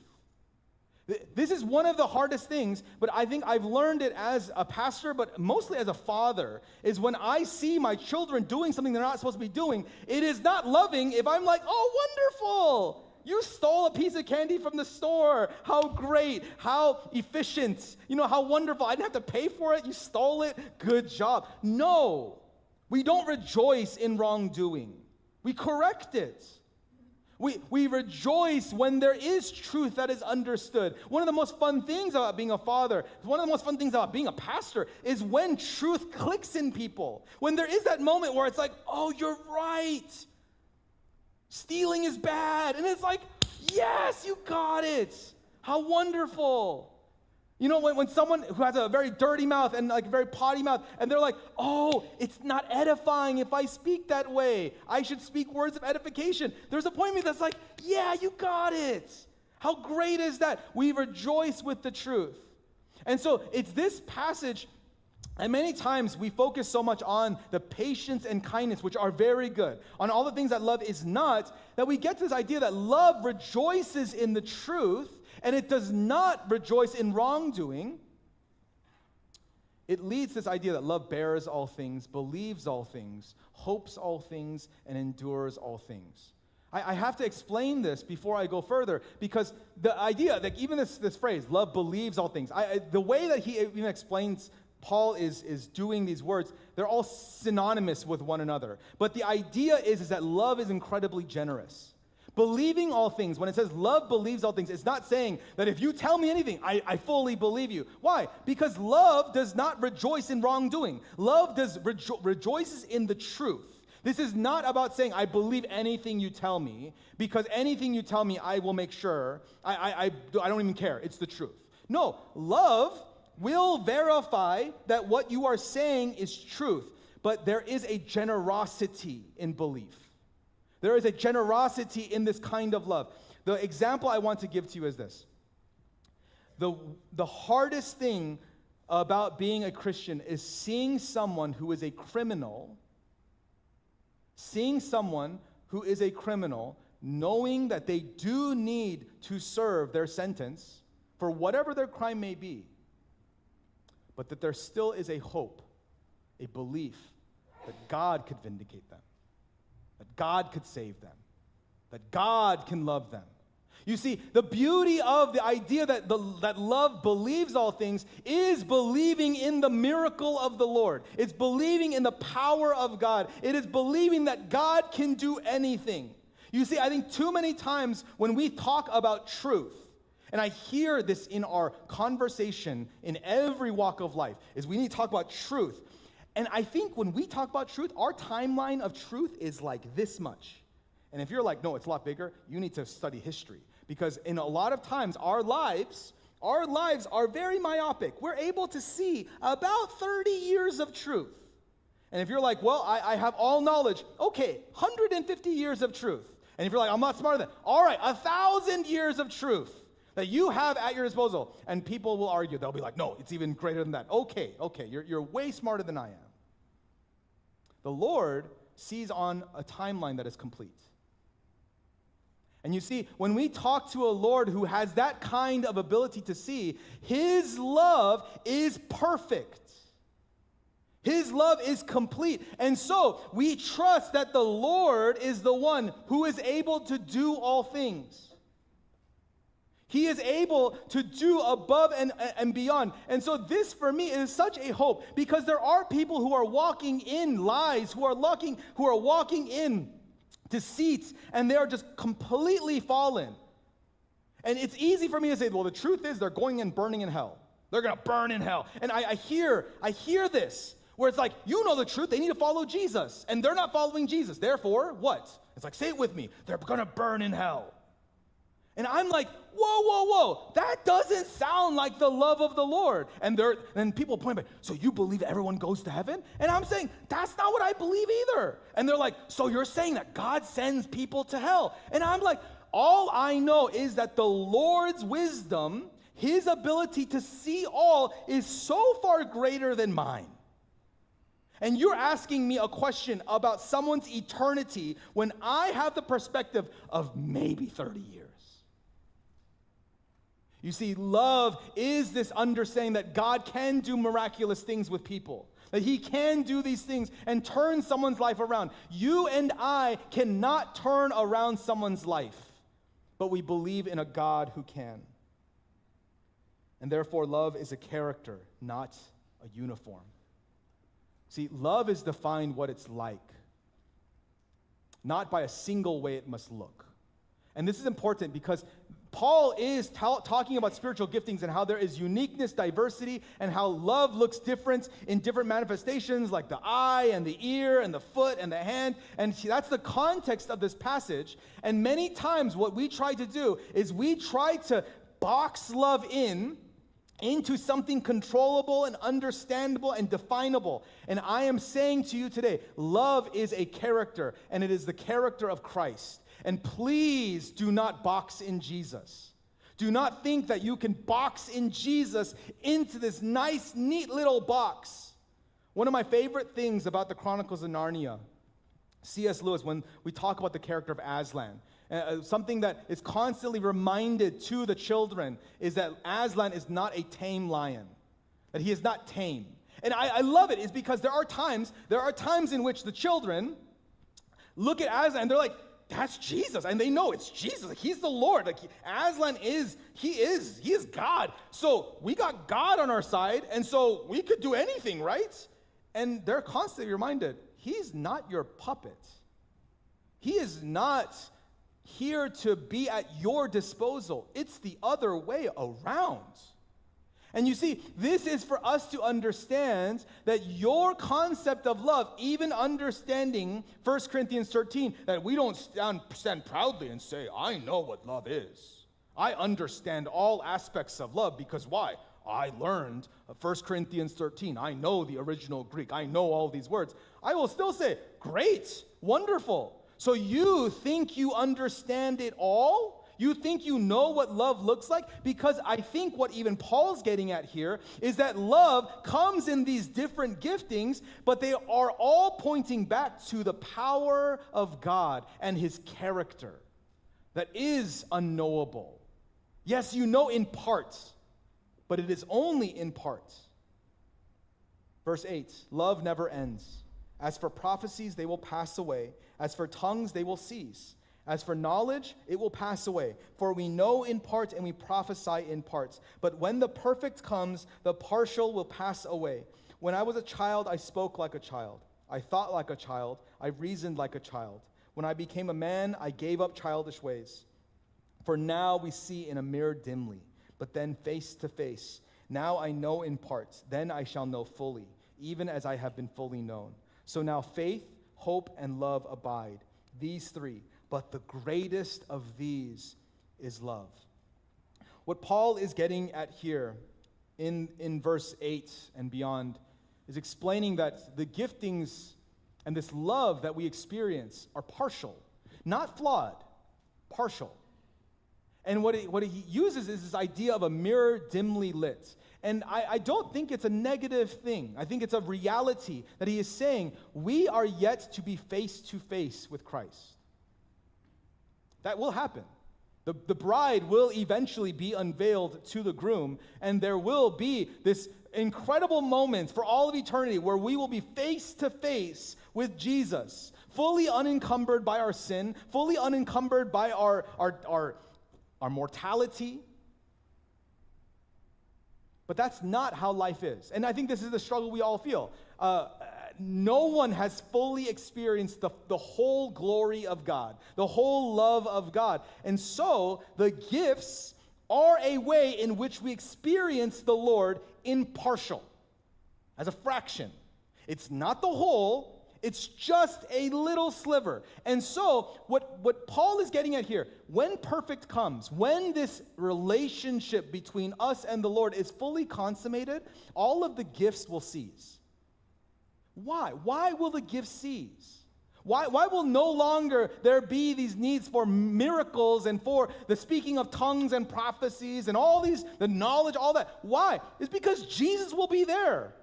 This is one of the hardest things, but I think I've learned it as a pastor, but mostly as a father, is when I see my children doing something they're not supposed to be doing, it is not loving if I'm like, oh, wonderful. You stole a piece of candy from the store. How great, how efficient, how wonderful. I didn't have to pay for it. You stole it. Good job. No, we don't rejoice in wrongdoing. We correct it. We rejoice when there is truth that is understood. One of the most fun things about being a father, one of the most fun things about being a pastor is when truth clicks in people. When there is that moment where it's like, oh, you're right. Stealing is bad. And it's like, yes, you got it. How wonderful. When someone who has a very dirty mouth and like a very potty mouth, and they're like, oh, it's not edifying if I speak that way. I should speak words of edification. There's a point in me that's like, yeah, you got it. How great is that? We rejoice with the truth. And so it's this passage, and many times we focus so much on the patience and kindness, which are very good, on all the things that love is not, that we get to this idea that love rejoices in the truth, and it does not rejoice in wrongdoing. It leads to this idea that love bears all things, believes all things, hopes all things, and endures all things. I have to explain this before I go further, because the idea, like even this phrase, love believes all things, the way that he even explains Paul is doing these words, they're all synonymous with one another. But the idea is that love is incredibly generous. Believing all things, when it says love believes all things, it's not saying that if you tell me anything, I fully believe you. Why? Because love does not rejoice in wrongdoing. Love rejoices in the truth. This is not about saying, I believe anything you tell me, because anything you tell me, I will make sure. I don't even care. It's the truth. No, love will verify that what you are saying is truth, but there is a generosity in belief. There is a generosity in this kind of love. The example I want to give to you is this. The hardest thing about being a Christian is seeing someone who is a criminal, knowing that they do need to serve their sentence for whatever their crime may be, but that there still is a hope, a belief that God could vindicate them, that God could save them, that God can love them. You see, the beauty of the idea that love believes all things is believing in the miracle of the Lord. It's believing in the power of God. It is believing that God can do anything. You see, I think too many times when we talk about truth, and I hear this in our conversation in every walk of life, is we need to talk about truth. And I think when we talk about truth, our timeline of truth is like this much. And if you're like, no, it's a lot bigger, you need to study history. Because in a lot of times, our lives are very myopic. We're able to see about 30 years of truth. And if you're like, well, I have all knowledge, okay, 150 years of truth. And if you're like, I'm not smarter than that, all right, 1,000 years of truth that you have at your disposal. And people will argue. They'll be like, no, it's even greater than that. Okay, you're way smarter than I am. The Lord sees on a timeline that is complete. And you see, when we talk to a Lord who has that kind of ability to see, His love is perfect. His love is complete. And so we trust that the Lord is the one who is able to do all things. He is able to do above and beyond. And so this, for me, is such a hope, because there are people who are walking in lies, who are walking in deceits, and they are just completely fallen. And it's easy for me to say, well, the truth is they're going and burning in hell. They're going to burn in hell. And I hear this, where it's like, you know the truth, they need to follow Jesus, and they're not following Jesus. Therefore, what? It's like, say it with me, they're going to burn in hell. And I'm like, whoa, that doesn't sound like the love of the Lord. And people point back, so you believe everyone goes to heaven? And I'm saying, that's not what I believe either. And they're like, so you're saying that God sends people to hell? And I'm like, all I know is that the Lord's wisdom, His ability to see all, is so far greater than mine. And you're asking me a question about someone's eternity when I have the perspective of maybe 30 years. You see, love is this understanding that God can do miraculous things with people, that He can do these things and turn someone's life around. You and I cannot turn around someone's life, but we believe in a God who can. And therefore, love is a character, not a uniform. See, love is defined what it's like, not by a single way it must look. And this is important because Paul is talking about spiritual giftings and how there is uniqueness, diversity, and how love looks different in different manifestations like the eye and the ear and the foot and the hand. And that's the context of this passage. And many times what we try to do is we try to box love into something controllable and understandable and definable. And I am saying to you today, love is a character, and it is the character of Christ. And please do not box in Jesus. Do not think that you can box in Jesus into this nice, neat little box. One of my favorite things about the Chronicles of Narnia, C.S. Lewis, when we talk about the character of Aslan, something that is constantly reminded to the children is that Aslan is not a tame lion, that he is not tame. And I love it is because there are times in which the children look at Aslan and they're like, that's Jesus, and they know it's Jesus. Like, he's the Lord. Like Aslan is God. So we got God on our side, and so we could do anything, right? And they're constantly reminded, he's not your puppet. He is not here to be at your disposal. It's the other way around. And you see, this is for us to understand that your concept of love, even understanding 1 Corinthians 13, that we don't stand proudly and say, I know what love is. I understand all aspects of love because why? I learned 1 Corinthians 13. I know the original Greek. I know all these words. I will still say, great, wonderful. So you think you understand it all? You think you know what love looks like? Because I think what even Paul's getting at here is that love comes in these different giftings, but they are all pointing back to the power of God and his character that is unknowable. Yes, you know in part, but it is only in part. Verse 8, love never ends. As for prophecies, they will pass away. As for tongues, they will cease. As for knowledge, it will pass away. For we know in part and we prophesy in parts. But when the perfect comes, the partial will pass away. When I was a child, I spoke like a child. I thought like a child. I reasoned like a child. When I became a man, I gave up childish ways. For now we see in a mirror dimly, but then face to face. Now I know in parts, then I shall know fully, even as I have been fully known. So now faith, hope, and love abide, these three. But the greatest of these is love. What Paul is getting at here in verse 8 and beyond is explaining that the giftings and this love that we experience are partial, not flawed, partial. And what he uses is this idea of a mirror dimly lit. And I don't think it's a negative thing. I think it's a reality that he is saying we are yet to be face to face with Christ. That will happen. The bride will eventually be unveiled to the groom, and there will be this incredible moment for all of eternity where we will be face to face with Jesus, fully unencumbered by our sin, fully unencumbered by our mortality. But that's not how life is. And I think this is the struggle we all feel. No one has fully experienced the whole glory of God, the whole love of God. And so the gifts are a way in which we experience the Lord in partial, as a fraction. It's not the whole, it's just a little sliver. And so what Paul is getting at here, when perfect comes, when this relationship between us and the Lord is fully consummated, all of the gifts will cease. Why? Why will the gifts cease? Why will no longer there be these needs for miracles and for the speaking of tongues and prophecies and all these, the knowledge, all that? Why? It's because Jesus will be there.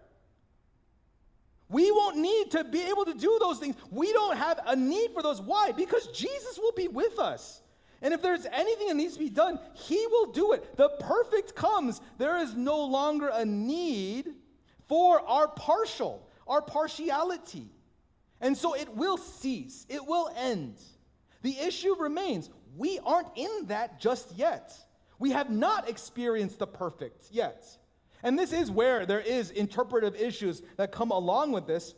We won't need to be able to do those things. We don't have a need for those. Why? Because Jesus will be with us. And if there's anything that needs to be done, he will do it. The perfect comes. There is no longer a need for our partiality. And so it will cease. It will end. The issue remains, we aren't in that just yet. We have not experienced the perfect yet. And this is where there is interpretive issues that come along with this.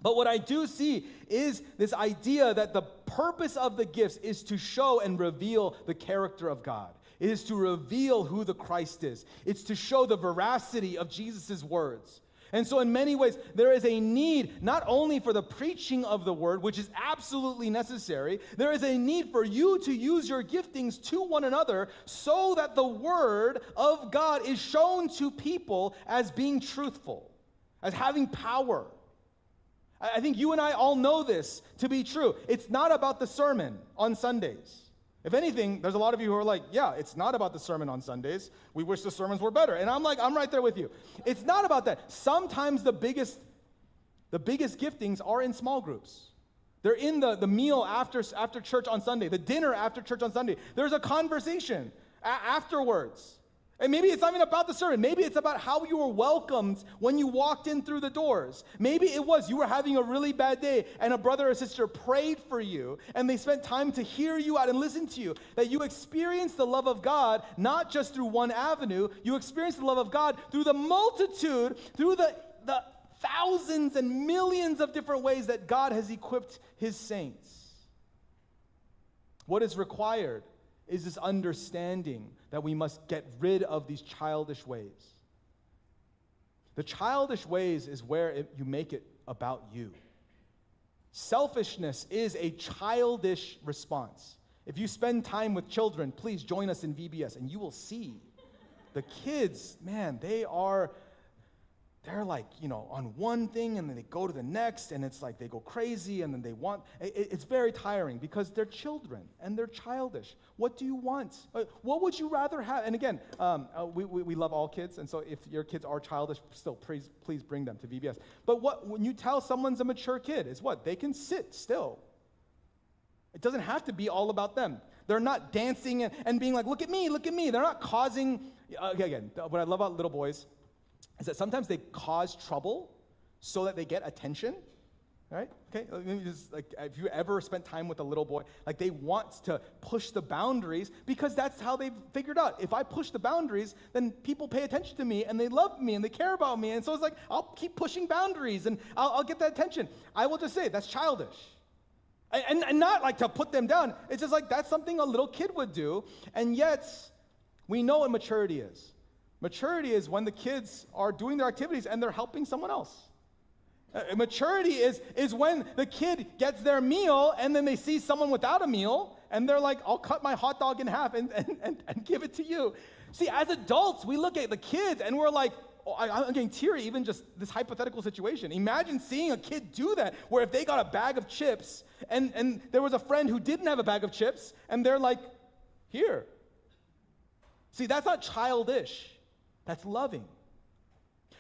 But what I do see is this idea that the purpose of the gifts is to show and reveal the character of God. It is to reveal who the Christ is. It's to show the veracity of Jesus' words. And so in many ways, there is a need not only for the preaching of the word, which is absolutely necessary, there is a need for you to use your giftings to one another so that the word of God is shown to people as being truthful, as having power. I think you and I all know this to be true. It's not about the sermon on Sundays. If anything, there's a lot of you who are like, yeah, it's not about the sermon on Sundays. We wish the sermons were better. And I'm like, I'm right there with you. It's not about that. Sometimes the biggest giftings are in small groups. They're in the meal after church on Sunday, the dinner after church on Sunday. There's a conversation afterwards. And maybe it's not even about the sermon. Maybe it's about how you were welcomed when you walked in through the doors. Maybe it was you were having a really bad day and a brother or sister prayed for you and they spent time to hear you out and listen to you. That you experienced the love of God not just through one avenue. You experienced the love of God through the multitude, through the thousands and millions of different ways that God has equipped his saints. What is required is this understanding that we must get rid of these childish ways. The childish ways is where you make it about you. Selfishness is a childish response. If you spend time with children, please join us in VBS, and you will see the kids, man, they're like, on one thing, and then they go to the next, and it's like they go crazy, and then it's very tiring because they're children, and they're childish. What do you want? What would you rather have? And again, we love all kids, and so if your kids are childish, still, please bring them to VBS. But when you tell someone's a mature kid, is what? They can sit still. It doesn't have to be all about them. They're not dancing and being like, look at me. They're not causing, again, what I love about little boys is that sometimes they cause trouble so that they get attention, right? Okay, maybe just like if you ever spent time with a little boy, like they want to push the boundaries because that's how they've figured out. If I push the boundaries, then people pay attention to me and they love me and they care about me. And so it's like, I'll keep pushing boundaries and I'll get that attention. I will just say, that's childish. And not like to put them down. It's just like, that's something a little kid would do. And yet, we know what maturity is. Maturity is when the kids are doing their activities and they're helping someone else. Maturity is when the kid gets their meal and then they see someone without a meal and they're like, I'll cut my hot dog in half and give it to you. See, as adults, we look at the kids and we're like, I'm getting teary even just this hypothetical situation. Imagine seeing a kid do that where if they got a bag of chips and there was a friend who didn't have a bag of chips and they're like, here. See, that's not childish. That's loving.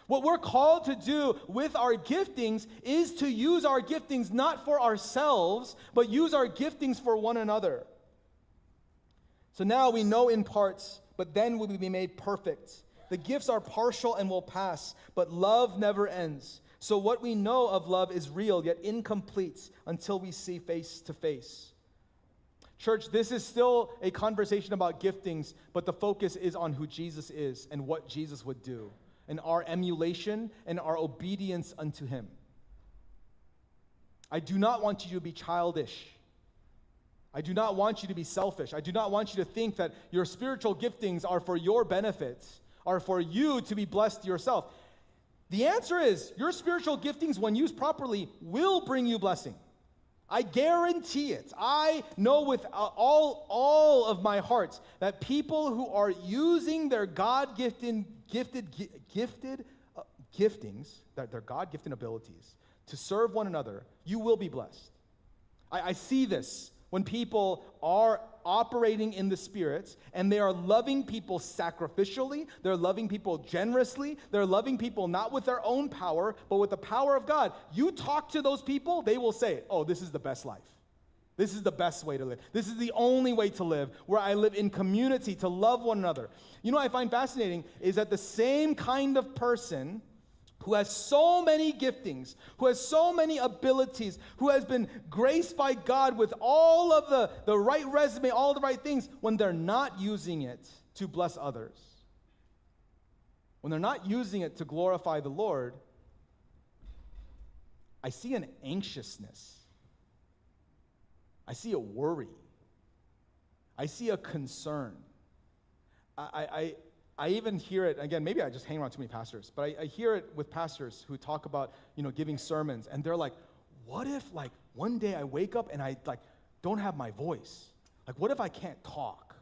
What we're called to do with our giftings is to use our giftings not for ourselves, but use our giftings for one another. So now we know in parts, but then we will be made perfect. The gifts are partial and will pass, but love never ends. So what we know of love is real, yet incomplete until we see face to face. Church, this is still a conversation about giftings, but the focus is on who Jesus is and what Jesus would do, and our emulation and our obedience unto him. I do not want you to be childish. I do not want you to be selfish. I do not want you to think that your spiritual giftings are for your benefit, are for you to be blessed yourself. The answer is, your spiritual giftings, when used properly, will bring you blessing. I guarantee it. I know with all of my heart that people who are using their God-gifted giftings, their God-gifted abilities, to serve one another, you will be blessed. I see this when people are operating in the Spirit and they are loving people sacrificially, they're loving people generously, they're loving people not with their own power, but with the power of God. You talk to those people, they will say, oh, this is the best life. This is the best way to live. This is the only way to live, where I live in community, to love one another. You know what I find fascinating is that the same kind of person who has so many giftings, who has so many abilities, who has been graced by God with all of the right resume, all the right things, when they're not using it to bless others, when they're not using it to glorify the Lord, I see an anxiousness. I see a worry. I see a concern. I even hear it, again, maybe I just hang around too many pastors, but I hear it with pastors who talk about, giving sermons, and they're like, what if, one day I wake up and I, don't have my voice? What if I can't talk?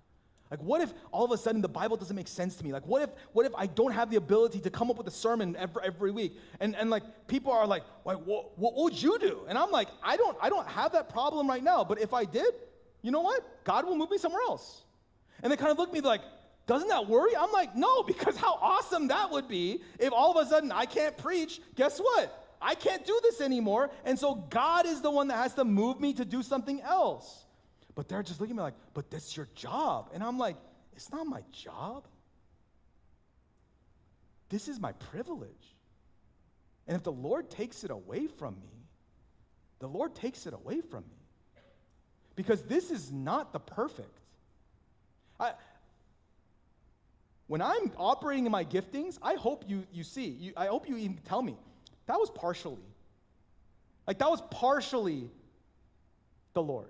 What if all of a sudden the Bible doesn't make sense to me? What if I don't have the ability to come up with a sermon every week? And people are like, what would you do? And I'm like, I don't have that problem right now, but if I did, you know what? God will move me somewhere else. And they kind of look at me like, doesn't that worry? I'm like, no, because how awesome that would be if all of a sudden I can't preach. Guess what? I can't do this anymore. And so God is the one that has to move me to do something else. But they're just looking at me like, but that's your job. And I'm like, it's not my job. This is my privilege. And if the Lord takes it away from me, the Lord takes it away from me. Because this is not the perfect. When I'm operating in my giftings, I hope you see. I hope you even tell me, that was partially. That was partially the Lord.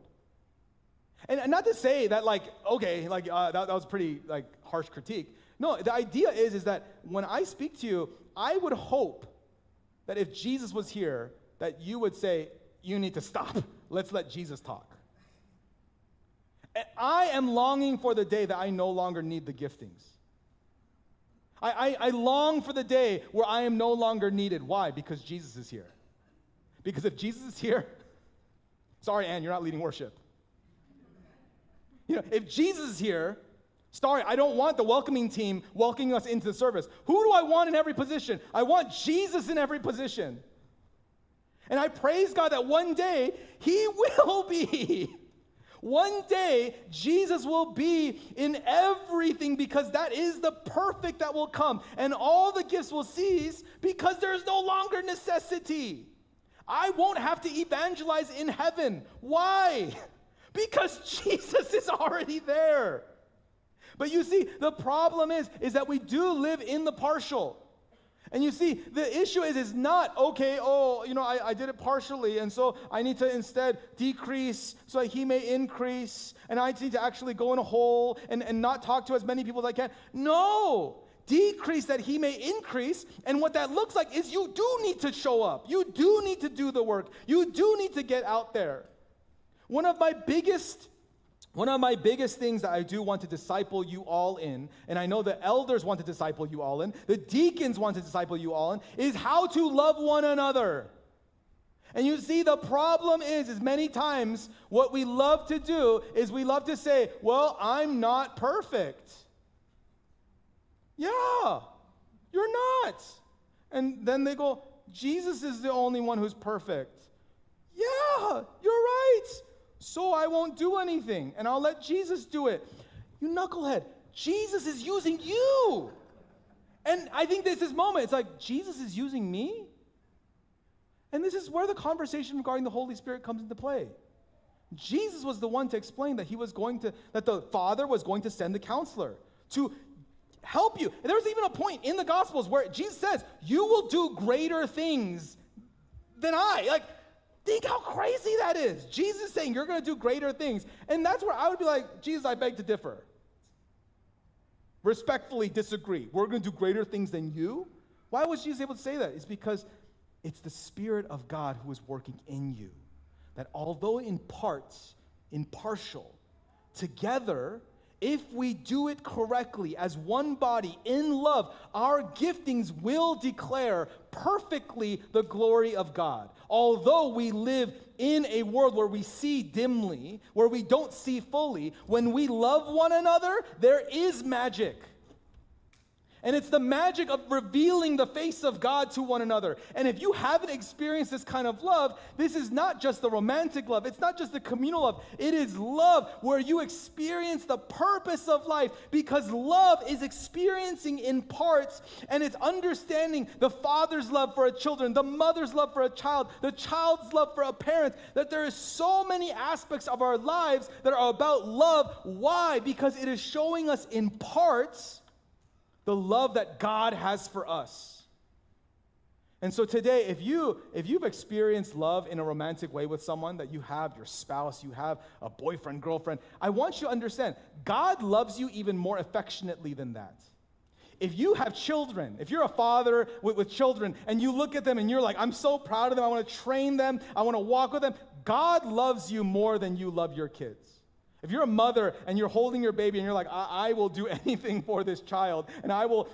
And not to say that, that was pretty, harsh critique. No, the idea is that when I speak to you, I would hope that if Jesus was here, that you would say, you need to stop. Let's let Jesus talk. And I am longing for the day that I no longer need the giftings. I long for the day where I am no longer needed. Why? Because Jesus is here. Because if Jesus is here, sorry, Ann, you're not leading worship. If Jesus is here, sorry, I don't want the welcoming team welcoming us into the service. Who do I want in every position? I want Jesus in every position. And I praise God that one day He will be. One day, Jesus will be in everything because that is the perfect that will come. And all the gifts will cease because there's no longer necessity. I won't have to evangelize in heaven. Why? Because Jesus is already there. But you see, the problem is that we do live in the partial. And you see, the issue is not, okay, I did it partially, and so I need to instead decrease so that He may increase, and I need to actually go in a hole and not talk to as many people as I can. No! Decrease that He may increase, and what that looks like is you do need to show up. You do need to do the work. You do need to get out there. One of my biggest things that I do want to disciple you all in, and I know the elders want to disciple you all in, the deacons want to disciple you all in, is how to love one another. And you see, the problem is many times what we love to do is we love to say, well, I'm not perfect. Yeah, you're not. And then they go, Jesus is the only one who's perfect. Yeah, you're right. So I won't do anything, and I'll let Jesus do it. You knucklehead, Jesus is using you. And I think there's this moment, it's like, Jesus is using me? And this is where the conversation regarding the Holy Spirit comes into play. Jesus was the one to explain that that the Father was going to send the counselor to help you. And there's even a point in the Gospels where Jesus says, you will do greater things than I. Think how crazy that is. Jesus saying you're going to do greater things. And that's where I would be like, Jesus, I beg to differ. Respectfully disagree. We're going to do greater things than you? Why was Jesus able to say that? It's because it's the Spirit of God who is working in you. That although in parts, in partial, together, if we do it correctly as one body in love, our giftings will declare perfectly the glory of God. Although we live in a world where we see dimly, where we don't see fully, when we love one another, there is magic. And it's the magic of revealing the face of God to one another. And if you haven't experienced this kind of love, this is not just the romantic love. It's not just the communal love. It is love where you experience the purpose of life, because love is experiencing in parts, and it's understanding the father's love for a children, the mother's love for a child, the child's love for a parent, that there is so many aspects of our lives that are about love. Why? Because it is showing us in parts the love that God has for us. And so today, if you've experienced love in a romantic way with someone, that you have your spouse, you have a boyfriend, girlfriend, I want you to understand, God loves you even more affectionately than that. If you have children, if you're a father with children, and you look at them and you're like, I'm so proud of them, I want to train them, I want to walk with them, God loves you more than you love your kids. If you're a mother and you're holding your baby and you're like, I will do anything for this child, and I will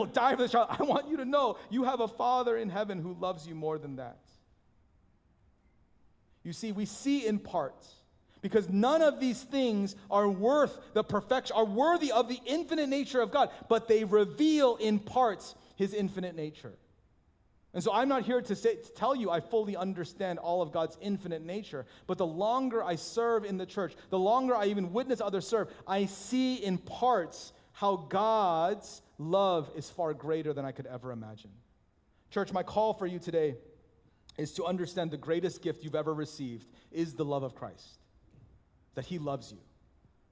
die for this child, I want you to know you have a Father in heaven who loves you more than that. You see, we see in part, because none of these things are worth the perfection, are worthy of the infinite nature of God, but they reveal in parts his infinite nature. And so I'm not here to tell you I fully understand all of God's infinite nature, but the longer I serve in the church, the longer I even witness others serve, I see in parts how God's love is far greater than I could ever imagine. Church, my call for you today is to understand the greatest gift you've ever received is the love of Christ, that he loves you.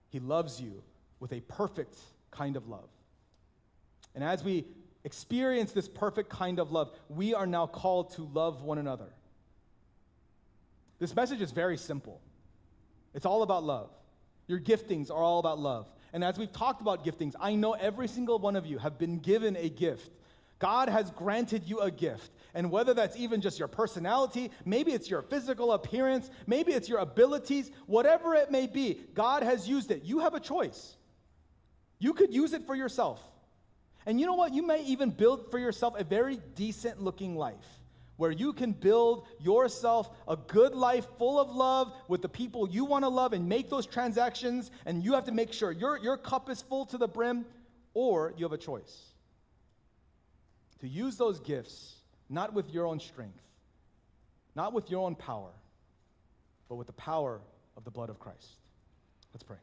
He loves you with a perfect kind of love. And as we experience this perfect kind of love, we are now called to love one another. This message is very simple. It's all about love. Your giftings are all about love. And as we've talked about giftings, I know every single one of you have been given a gift. God has granted you a gift. And whether that's even just your personality, maybe it's your physical appearance, maybe it's your abilities, whatever it may be, God has used it. You have a choice. You could use it for yourself. And you know what? You may even build for yourself a very decent looking life, where you can build yourself a good life full of love with the people you want to love and make those transactions, and you have to make sure your cup is full to the brim, or you have a choice to use those gifts not with your own strength, not with your own power, but with the power of the blood of Christ. Let's pray.